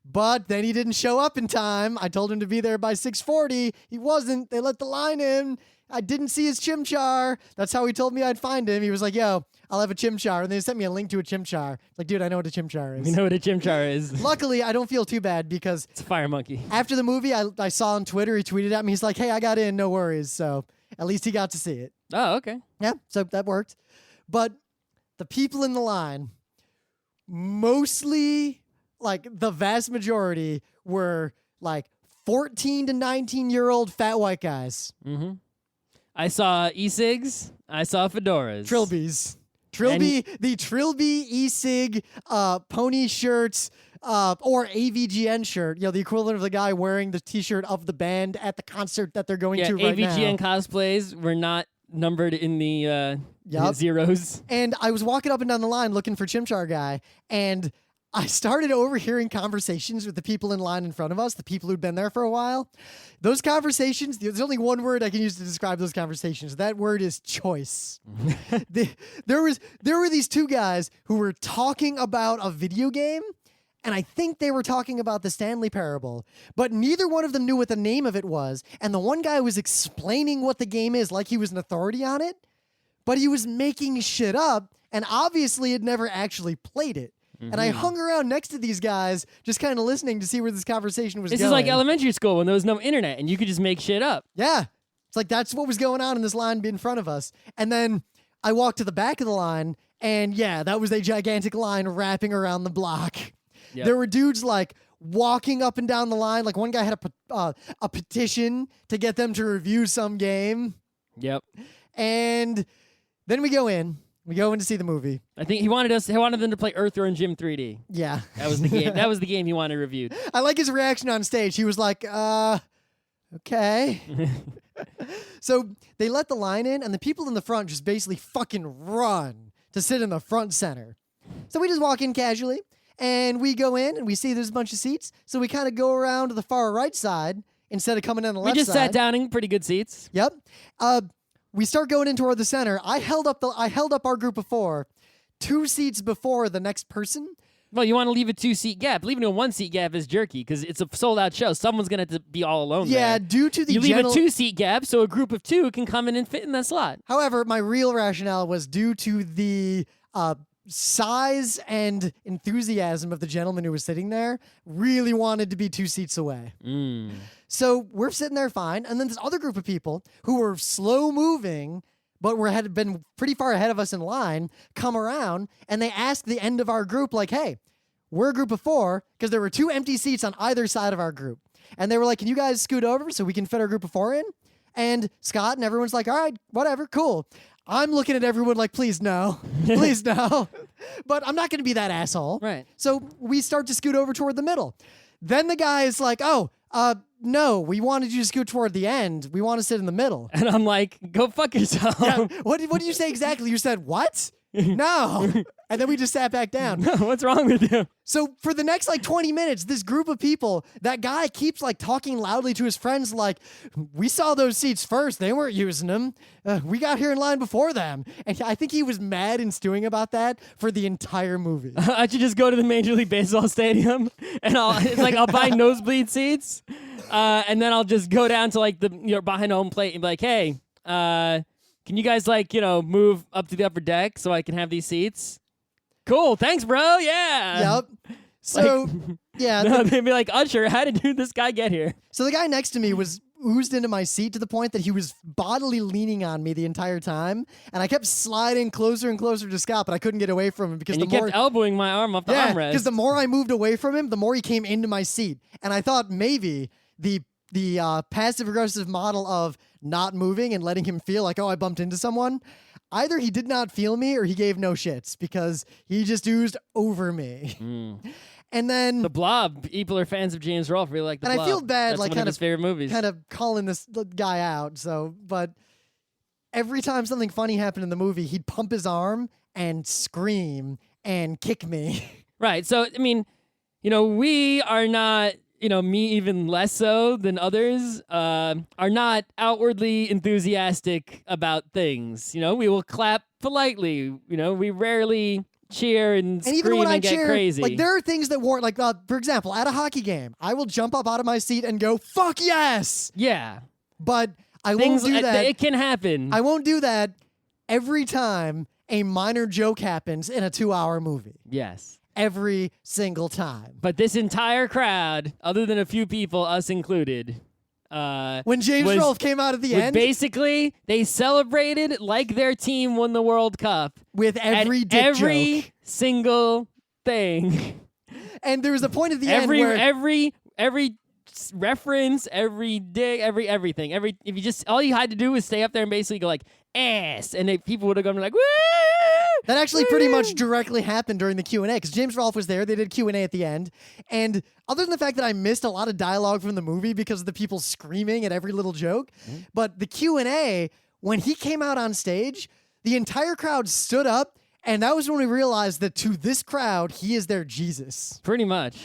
But then he didn't show up in time. I told him to be there by 6:40. He wasn't. They let the line in. I didn't see his chimchar. That's how he told me I'd find him. He was like, yo, I'll have a chimchar. And they sent me a link to a chimchar. It's like, dude, I know what a chimchar is. You know what a chimchar is. Luckily, I don't feel too bad because it's a fire monkey. After the movie, I saw on Twitter, he tweeted at me. He's like, hey, I got in. No worries. So at least he got to see it. Oh, okay. Yeah, so that worked. But the people in the line, mostly, the vast majority were 14 to 19-year-old fat white guys. Mm-hmm. I saw e-cigs. I saw fedoras. Trilbies. The Trilby e-cig pony shirts or AVGN shirt. The equivalent of the guy wearing the T-shirt of the band at the concert that they're going to right now. AVGN cosplays were not numbered in the zeros. And I was walking up and down the line looking for Chimchar Guy, and I started overhearing conversations with the people in line in front of us, the people who'd been there for a while. Those conversations, there's only one word I can use to describe those conversations. That word is choice. There were these two guys who were talking about a video game, and I think they were talking about the Stanley Parable, but neither one of them knew what the name of it was, and the one guy was explaining what the game is like he was an authority on it, but he was making shit up, and obviously had never actually played it. And I hung around next to these guys, just kind of listening to see where this conversation was going. This is like elementary school when there was no internet and you could just make shit up. Yeah. It's that's what was going on in this line in front of us. And then I walked to the back of the line, and yeah, that was a gigantic line wrapping around the block. Yep. There were dudes walking up and down the line. One guy had a petition to get them to review some game. Yep. And then we go in. We go in to see the movie. I think he wanted them to play Earthworm Jim 3D. Yeah. That was the game. That was the game he wanted reviewed. I like his reaction on stage. He was like, okay. So they let the line in, and the people in the front just basically fucking run to sit in the front center. So we just walk in casually, and we go in, and we see there's a bunch of seats. So we kind of go around to the far right side instead of coming in the left side. We just sat down in pretty good seats. Yep. We start going in toward the center. I held up our group of 4, 2 seats before the next person. Well, you want to leave a 2-seat gap. Leaving a 1-seat gap is jerky because it's a sold-out show. Someone's going to have to be all alone Yeah, there. due to the You leave a 2-seat gap so a group of 2 can come in and fit in that slot. However, my real rationale was due to the size and enthusiasm of the gentleman who was sitting there. Really wanted to be 2 seats away. So we're sitting there fine, and then this other group of people who were slow-moving but had been pretty far ahead of us in line come around, and they asked the end of our group, hey, we're a group of 4, because there were 2 empty seats on either side of our group. And they were like, can you guys scoot over so we can fit our group of 4 in? And Scott and everyone's like, all right, whatever, cool. I'm looking at everyone like, please no, please no. But I'm not going to be that asshole. Right. So we start to scoot over toward the middle. Then the guy is like, oh, No, we wanted you to scoot toward the end. We want to sit in the middle. And I'm like, go fuck yourself. Yeah, what did you say exactly? You said, what? No. And then we just sat back down. No, what's wrong with you? So for the next 20 minutes, this group of people, that guy keeps talking loudly to his friends like, we saw those seats first. They weren't using them. We got here in line before them. And I think he was mad and stewing about that for the entire movie. I should just go to the Major League Baseball stadium and I'll buy nosebleed seats. And then I'll just go down to behind home plate and be like, hey, can you guys move up to the upper deck so I can have these seats? Cool, thanks, bro. Yeah. Yep. So, yeah. They'd be like, Usher, how did this guy get here? So the guy next to me was oozed into my seat to the point that he was bodily leaning on me the entire time, and I kept sliding closer and closer to Scott, but I couldn't get away from him because you kept elbowing my arm off the armrest. Because the more I moved away from him, the more he came into my seat, and I thought maybe the passive-aggressive model of not moving and letting him feel like, oh, I bumped into someone, either he did not feel me or he gave no shits because he just oozed over me. And then The Blob, people are fans of James Rolfe, really like The Blob. And I feel bad, That's one of his favorite movies. kind of calling this guy out. So, but every time something funny happened in the movie, he'd pump his arm and scream and kick me. Right. So, I mean, we are not, me even less so than others, are not outwardly enthusiastic about things. We will clap politely. We rarely cheer and scream even when I get cheer, crazy. there are things that weren't for example, at a hockey game, I will jump up out of my seat and go, fuck yes! Yeah. But I won't do that. It can happen. I won't do that every time a minor joke happens in a 2-hour movie. Yes. Every single time. But this entire crowd, other than a few people, us included, when James Rolfe came out at the end, basically they celebrated like their team won the World Cup with every dick joke. Single thing. And there was a point at the end where every reference, every dig, everything. If you just all you had to do was stay up there and basically go like ass, and people would have gone like woo. That actually pretty much directly happened during the Q&A because James Rolfe was there. They did Q&A at the end. And other than the fact that I missed a lot of dialogue from the movie because of the people screaming at every little joke, but the Q&A, when he came out on stage, the entire crowd stood up, and that was when we realized that to this crowd, he is their Jesus. Pretty much.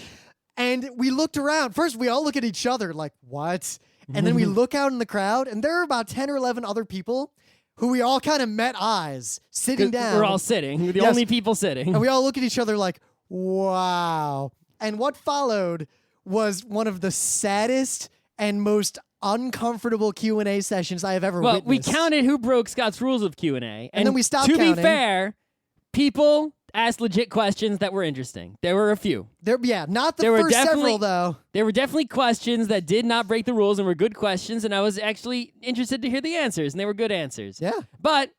And we looked around. First, we all look at each other like, what? And then we look out in the crowd, and there are about 10 or 11 other people who we all kind of met eyes, sitting down. We're all sitting. We're the only people sitting. And we all look at each other like, wow. And what followed was one of the saddest and most uncomfortable Q&A sessions I have ever witnessed. We counted who broke Scott's rules of Q&A. And then we stopped counting. To be fair, people asked legit questions that were interesting. There were a few. Not the first several, though. There were definitely questions that did not break the rules and were good questions, and I was actually interested to hear the answers, and they were good answers. Yeah. But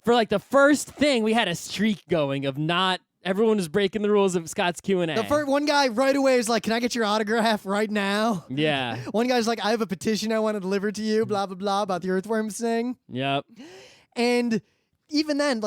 for the first thing, we had a streak going of not everyone was breaking the rules of Scott's Q&A. The first one guy right away is like, can I get your autograph right now? Yeah. One guy's like, I have a petition I want to deliver to you, blah, blah, blah, about the earthworms thing. Yep. And even then,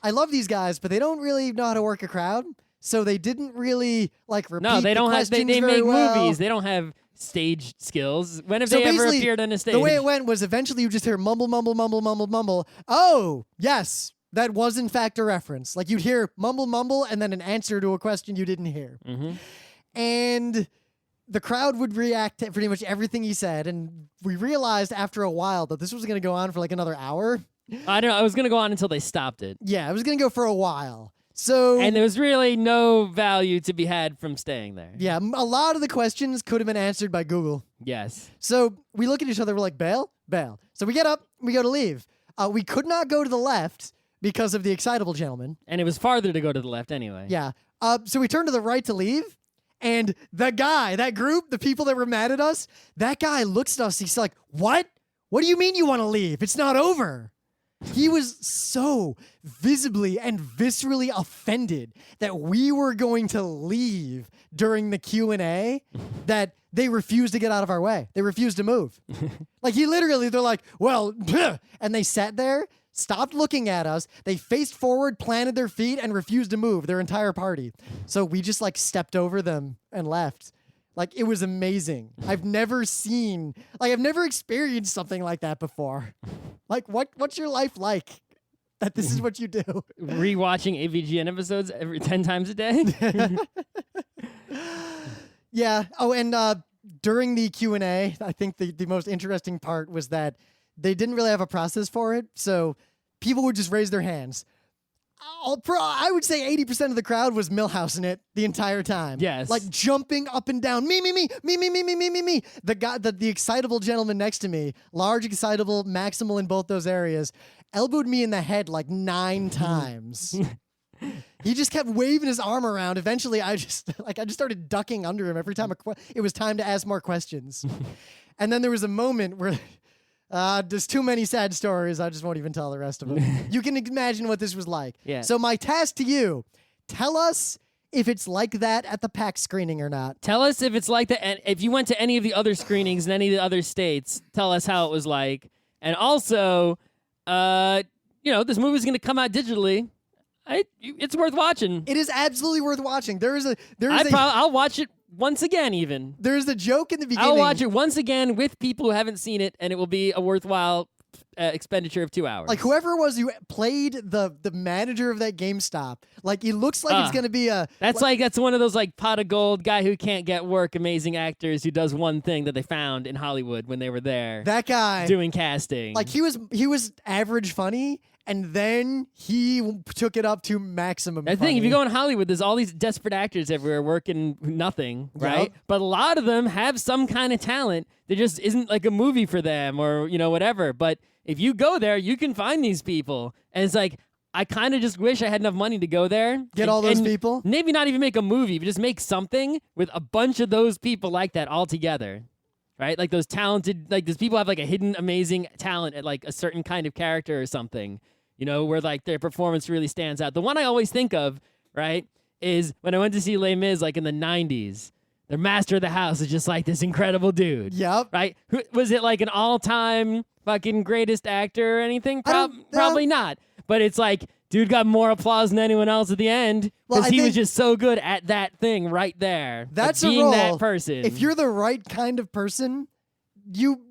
I love these guys, but they don't really know how to work a crowd, so they didn't really repeat. No, they don't have. They make movies. They don't have stage skills. When have they ever appeared on a stage? The way it went was eventually you just hear mumble, mumble, mumble, mumble, mumble. Oh, yes, that was in fact a reference. You'd hear mumble, mumble, and then an answer to a question you didn't hear. Mm-hmm. And the crowd would react to pretty much everything he said, and we realized after a while that this was going to go on for another hour. I don't know. I was going to go on until they stopped it. Yeah, it was going to go for a while. So, and there was really no value to be had from staying there. Yeah, a lot of the questions could have been answered by Google. Yes. So we look at each other, we're like, bail? Bail. So we get up, we go to leave. We could not go to the left because of the excitable gentleman. And it was farther to go to the left anyway. Yeah. So we turned to the right to leave. And the guy, that group, the people that were mad at us, that guy looks at us. He's like, what? What do you mean you want to leave? It's not over. He was so visibly and viscerally offended that we were going to leave during the Q&A that they refused to get out of our way. They refused to move. They're like, well, and they sat there, stopped looking at us. They faced forward, planted their feet, and refused to move, their entire party. So we just stepped over them and left. Like, it was amazing. I've never experienced something like that before. Like, what's your life like that this is what you do? Rewatching AVGN episodes 10 times a day? Yeah. Oh, and during the Q&A, I think the most interesting part was that they didn't really have a process for it, so people would just raise their hands. I would say 80% of the crowd was Milhousing it the entire time. Yes. Like jumping up and down. Me. The guy, the excitable gentleman next to me, large, excitable, maximal in both those areas, elbowed me in the head like 9 times. He just kept waving his arm around. Eventually, I just started ducking under him every time it was time to ask more questions. And then there was a moment where there's too many sad stories. I just won't even tell the rest of them. You can imagine what this was like. Yeah. So my task to you, tell us if it's like that at the PAX screening or not. Tell us if it's like that. And if you went to any of the other screenings in any of the other states, tell us how it was like. And also, this movie's going to come out digitally. It's worth watching. It is absolutely worth watching. I'll watch it once again, even. There's a joke in the beginning. I'll watch it once again with people who haven't seen it, and it will be a worthwhile expenditure of 2 hours. Like, whoever it was who played the manager of that GameStop, like, he looks like it's going to be a... That's one of those, like, pot of gold guy who can't get work, amazing actors who does one thing that they found in Hollywood when they were there. That guy. Doing casting. Like, he was average funny, and then he took it up to maximum I think if you go in Hollywood, there's all these desperate actors everywhere working nothing, right? Yep. But a lot of them have some kind of talent. There just isn't like a movie for them or, whatever. But if you go there, you can find these people. And it's like, I kind of just wish I had enough money to go there. Get all those people? Maybe not even make a movie, but just make something with a bunch of those people like that all together. Right? Like those talented, like those people have like a hidden amazing talent at like a certain kind of character or something. Where like their performance really stands out. The one I always think of, right, is when I went to see Les Mis like in the 90s. Their master of the house is just like this incredible dude. Yep. Right? Was it like an all-time fucking greatest actor or anything? Probably not. But it's like, dude got more applause than anyone else at the end because he was just so good at that thing right there. That's like being a role. That person. If you're the right kind of person...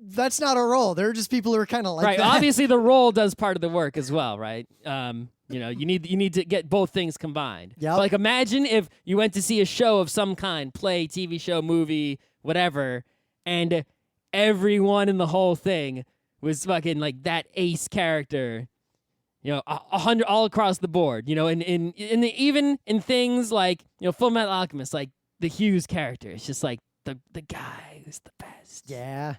that's not a role. There are just people who are kind of like right. that. Obviously, the role does part of the work as well, right? You need to get both things combined. Yeah. Like, imagine if you went to see a show of some kind, play, TV show, movie, whatever, and everyone in the whole thing was fucking like that ace character. 100 all across the board. Even in things like Full Metal Alchemist, like the Hughes character. It's just like the guy who's the best. Yeah.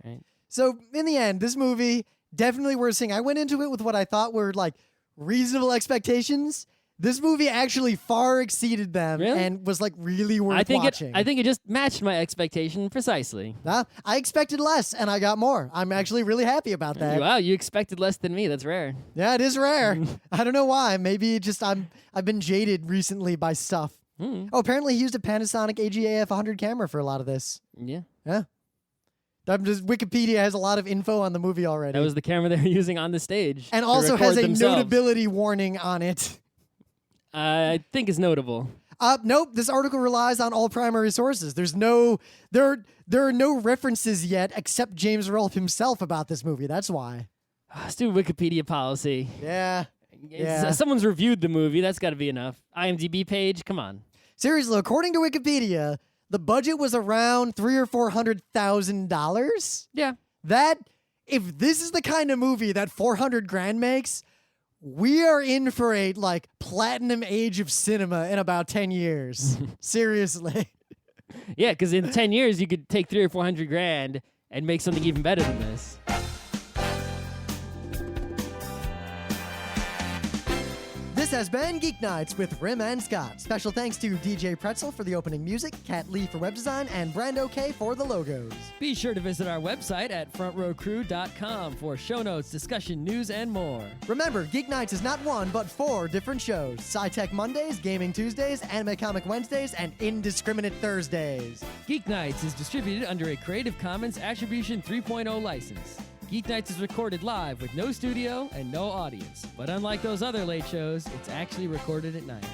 Right. So in the end, this movie definitely worth seeing. I went into it with what I thought were like reasonable expectations. This movie actually far exceeded them and was like really worth watching. I think it just matched my expectation precisely. I expected less and I got more. I'm actually really happy about that. Wow, you expected less than me. That's rare. Yeah, it is rare. I don't know why. Maybe just I've been jaded recently by stuff. Oh, apparently he used a Panasonic AGAF 100 camera for a lot of this. Yeah. Wikipedia has a lot of info on the movie already. That was the camera they were using on the stage. And also has a notability warning on it. I think it's notable. Nope. This article relies on all primary sources. There are no references yet except James Rolfe himself about this movie. That's why. Let's do Wikipedia policy. Yeah. Someone's reviewed the movie. That's got to be enough. IMDb page. Come on. Seriously, according to Wikipedia, the budget was around $300,000 or $400,000. Yeah. If this is the kind of movie that $400,000 makes, we are in for a like platinum age of cinema in about 10 years. Seriously. Yeah, because in 10 years you could take $300,000 or $400,000 and make something even better than this. This has been Geeknights with Rim and Scott. Special thanks to DJ Pretzel for the opening music, Kat Lee for web design, and Brando K for the logos. Be sure to visit our website at frontrowcrew.com for show notes, discussion, news, and more. Remember, Geeknights is not one, but 4 different shows. Sci-Tech Mondays, Gaming Tuesdays, Anime Comic Wednesdays, and Indiscriminate Thursdays. Geeknights is distributed under a Creative Commons Attribution 3.0 license. Geeknights is recorded live with no studio and no audience. But unlike those other late shows, it's actually recorded at night.